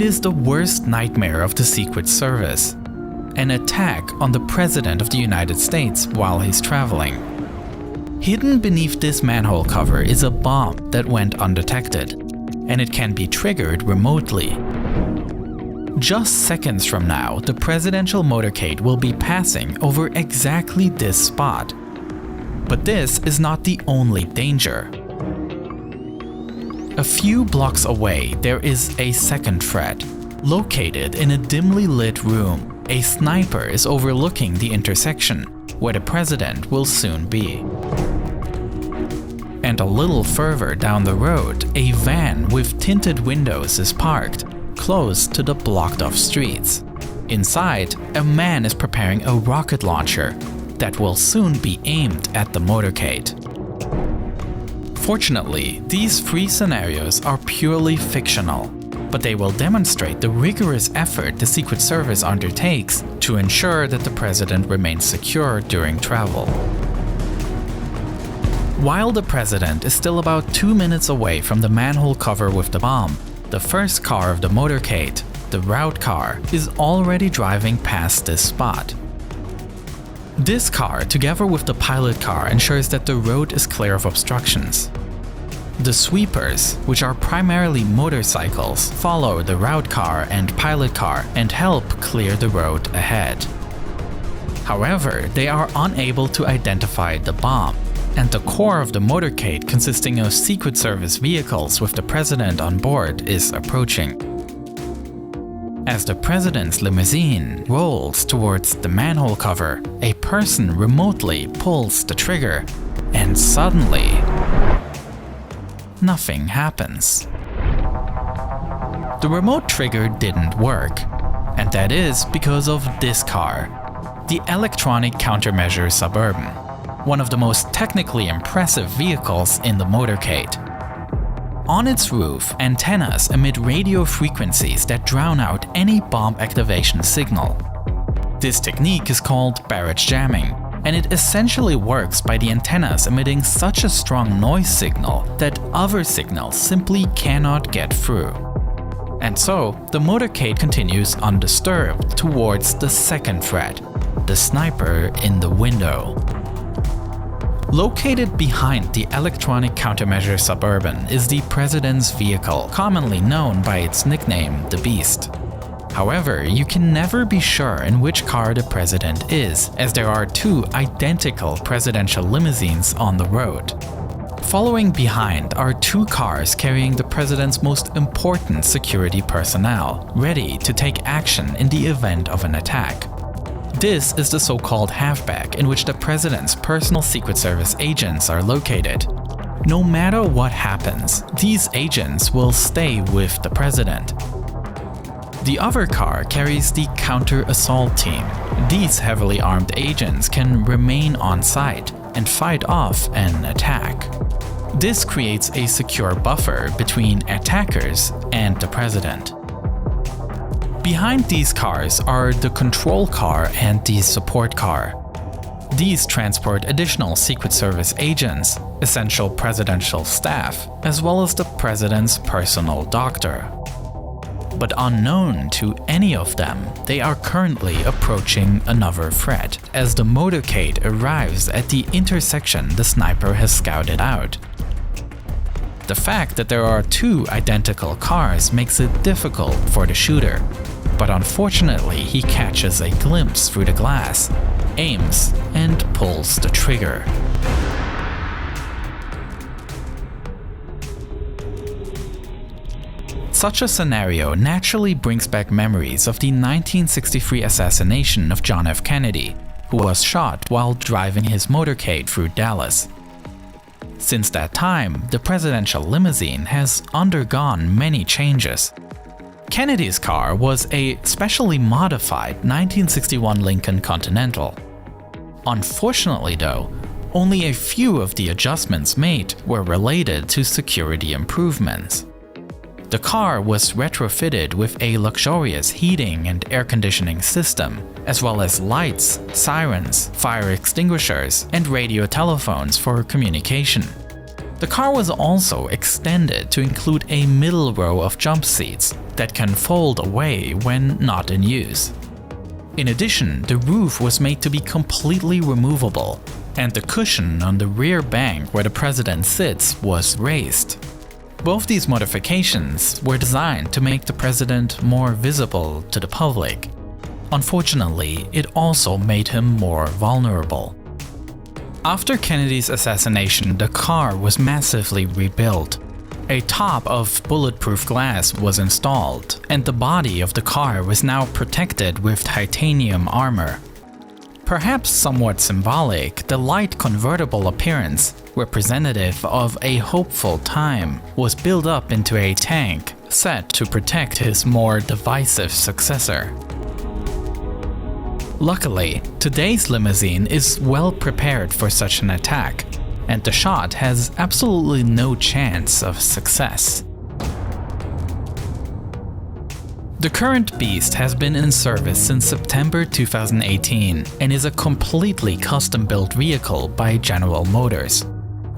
is the worst nightmare of the Secret Service: an attack on the President of the United States while he's traveling. Hidden beneath this manhole cover is a bomb that went undetected, and it can be triggered remotely. Just seconds from now, the presidential motorcade will be passing over exactly this spot. But this is not the only danger. A few blocks away, there is a second threat. Located in a dimly lit room, a sniper is overlooking the intersection, where the president will soon be. And a little further down the road, a van with tinted windows is parked, close to the blocked-off streets. Inside, a man is preparing a rocket launcher that will soon be aimed at the motorcade. Fortunately, these three scenarios are purely fictional, but they will demonstrate the rigorous effort the Secret Service undertakes to ensure that the president remains secure during travel. While the president is still about 2 minutes away from the manhole cover with the bomb, the first car of the motorcade, the route car, is already driving past this spot. This car, together with the pilot car, ensures that the road is clear of obstructions. The sweepers, which are primarily motorcycles, follow the route car and pilot car and help clear the road ahead. However, they are unable to identify the bomb, and the core of the motorcade, consisting of Secret Service vehicles with the president on board, is approaching. As the president's limousine rolls towards the manhole cover, a person remotely pulls the trigger, and suddenly, nothing happens. The remote trigger didn't work, and that is because of this car, the electronic countermeasure Suburban, one of the most technically impressive vehicles in the motorcade. On its roof, antennas emit radio frequencies that drown out any bomb activation signal. This technique is called barrage jamming, and it essentially works by the antennas emitting such a strong noise signal that other signals simply cannot get through. And so, the motorcade continues undisturbed towards the second threat, the sniper in the window. Located behind the electronic countermeasure Suburban is the president's vehicle, commonly known by its nickname, the Beast. However, you can never be sure in which car the president is, as there are two identical presidential limousines on the road. Following behind are two cars carrying the president's most important security personnel, ready to take action in the event of an attack. This is the so-called halfback, in which the president's personal Secret Service agents are located. No matter what happens, these agents will stay with the president. The other car carries the counter-assault team. These heavily armed agents can remain on site and fight off an attack. This creates a secure buffer between attackers and the president. Behind these cars are the control car and the support car. These transport additional Secret Service agents, essential presidential staff, as well as the president's personal doctor. But unknown to any of them, they are currently approaching another threat, as the motorcade arrives at the intersection the sniper has scouted out. The fact that there are two identical cars makes it difficult for the shooter, but unfortunately he catches a glimpse through the glass, aims, and pulls the trigger. Such a scenario naturally brings back memories of the 1963 assassination of John F. Kennedy, who was shot while driving his motorcade through Dallas. Since that time, the presidential limousine has undergone many changes. Kennedy's car was a specially modified 1961 Lincoln Continental. Unfortunately though, only a few of the adjustments made were related to security improvements. The car was retrofitted with a luxurious heating and air conditioning system, as well as lights, sirens, fire extinguishers, and radio telephones for communication. The car was also extended to include a middle row of jump seats that can fold away when not in use. In addition, the roof was made to be completely removable, and the cushion on the rear bank where the president sits was raised. Both these modifications were designed to make the president more visible to the public. Unfortunately, it also made him more vulnerable. After Kennedy's assassination, the car was massively rebuilt. A top of bulletproof glass was installed, and the body of the car was now protected with titanium armor. Perhaps somewhat symbolic, the light convertible appearance, representative of a hopeful time, was built up into a tank set to protect his more divisive successor. Luckily, today's limousine is well prepared for such an attack, and the shot has absolutely no chance of success. The current Beast has been in service since September 2018 and is a completely custom-built vehicle by General Motors.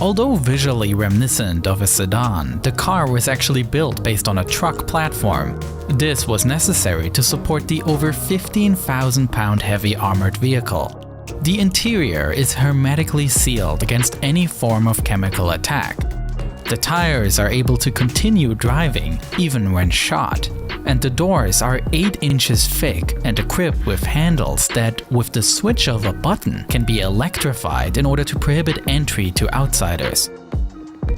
Although visually reminiscent of a sedan, the car was actually built based on a truck platform. This was necessary to support the over 15,000-pound heavy armored vehicle. The interior is hermetically sealed against any form of chemical attack. The tires are able to continue driving even when shot, and the doors are 8 inches thick and equipped with handles that, with the switch of a button, can be electrified in order to prohibit entry to outsiders.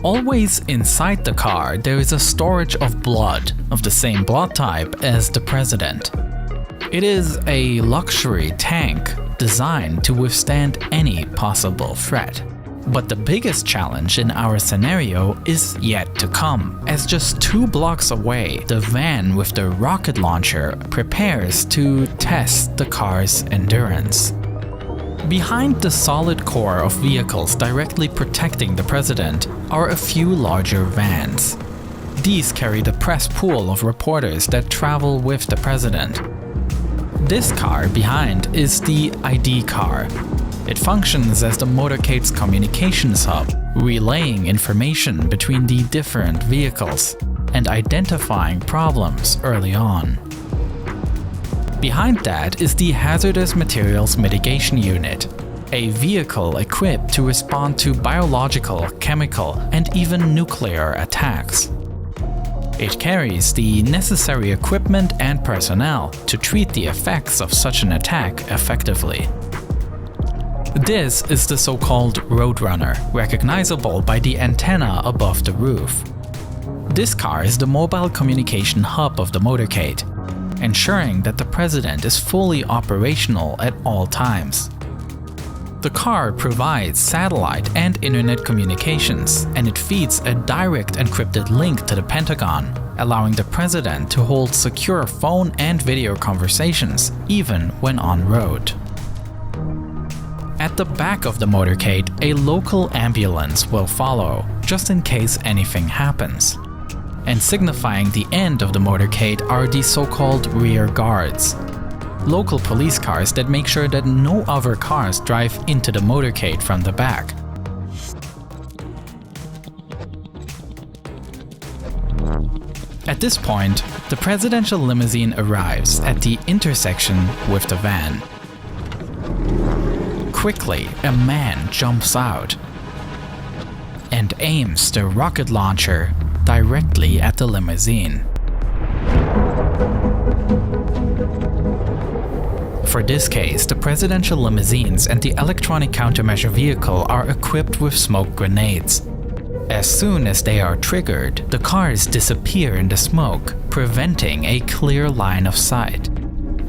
Always inside the car, there is a storage of blood of the same blood type as the president. It is a luxury tank designed to withstand any possible threat. But the biggest challenge in our scenario is yet to come, as just 2 blocks away, the van with the rocket launcher prepares to test the car's endurance. Behind the solid core of vehicles directly protecting the president are a few larger vans. These carry the press pool of reporters that travel with the president. This car behind is the ID car. It functions as the motorcade's communications hub, relaying information between the different vehicles and identifying problems early on. Behind that is the Hazardous Materials Mitigation Unit, a vehicle equipped to respond to biological, chemical, and even nuclear attacks. It carries the necessary equipment and personnel to treat the effects of such an attack effectively. This is the so-called Roadrunner, recognizable by the antenna above the roof. This car is the mobile communication hub of the motorcade, ensuring that the president is fully operational at all times. The car provides satellite and internet communications, and it feeds a direct encrypted link to the Pentagon, allowing the president to hold secure phone and video conversations even when en route. At the back of the motorcade, a local ambulance will follow, just in case anything happens. And signifying the end of the motorcade are the so-called rear guards, local police cars that make sure that no other cars drive into the motorcade from the back. At this point, the presidential limousine arrives at the intersection with the van. Quickly, a man jumps out and aims the rocket launcher directly at the limousine. For this case, the presidential limousines and the electronic countermeasure vehicle are equipped with smoke grenades. As soon as they are triggered, the cars disappear in the smoke, preventing a clear line of sight.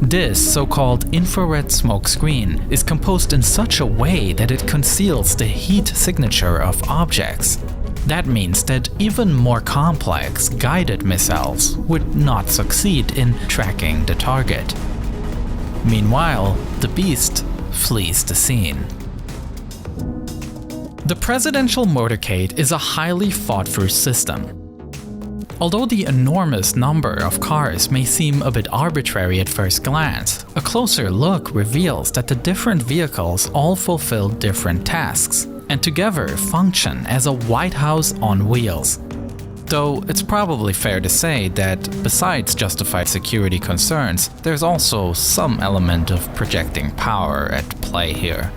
This so-called infrared smoke screen is composed in such a way that it conceals the heat signature of objects. That means that even more complex guided missiles would not succeed in tracking the target. Meanwhile, the Beast flees the scene. The presidential motorcade is a highly thought-through system. Although the enormous number of cars may seem a bit arbitrary at first glance, a closer look reveals that the different vehicles all fulfill different tasks, and together function as a White House on wheels. Though it's probably fair to say that besides justified security concerns, there's also some element of projecting power at play here.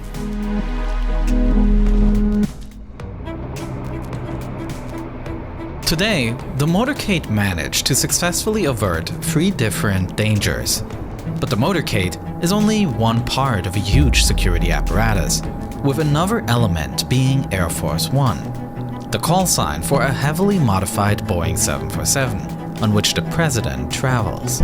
Today, the motorcade managed to successfully avert 3 different dangers. But the motorcade is only one part of a huge security apparatus, with another element being Air Force One, the call sign for a heavily modified Boeing 747, on which the president travels.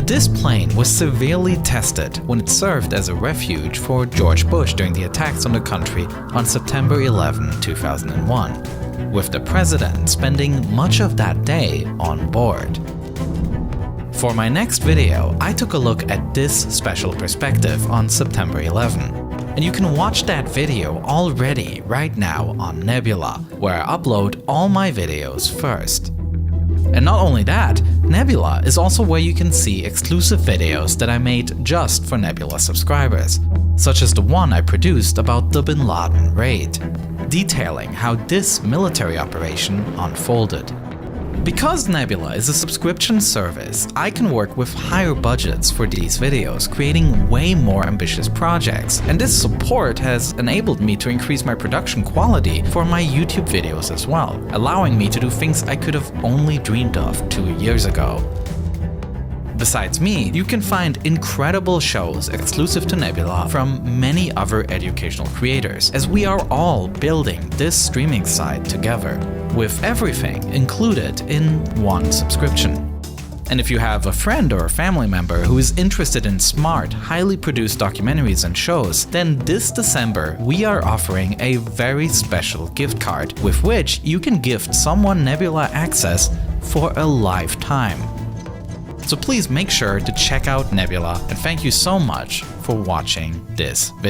This plane was severely tested when it served as a refuge for George Bush during the attacks on the country on September 11, 2001, with the president spending much of that day on board. For my next video, I took a look at this special perspective on September 11. And you can watch that video already right now on Nebula, where I upload all my videos first. And not only that, Nebula is also where you can see exclusive videos that I made just for Nebula subscribers, such as the one I produced about the Bin Laden raid, detailing how this military operation unfolded. Because Nebula is a subscription service, I can work with higher budgets for these videos, creating way more ambitious projects, and this support has enabled me to increase my production quality for my YouTube videos as well, allowing me to do things I could have only dreamed of 2 years ago. Besides me, you can find incredible shows exclusive to Nebula from many other educational creators, as we are all building this streaming site together, with everything included in one subscription. And if you have a friend or a family member who is interested in smart, highly produced documentaries and shows, then this December we are offering a very special gift card with which you can gift someone Nebula access for a lifetime. So please make sure to check out Nebula, and thank you so much for watching this video.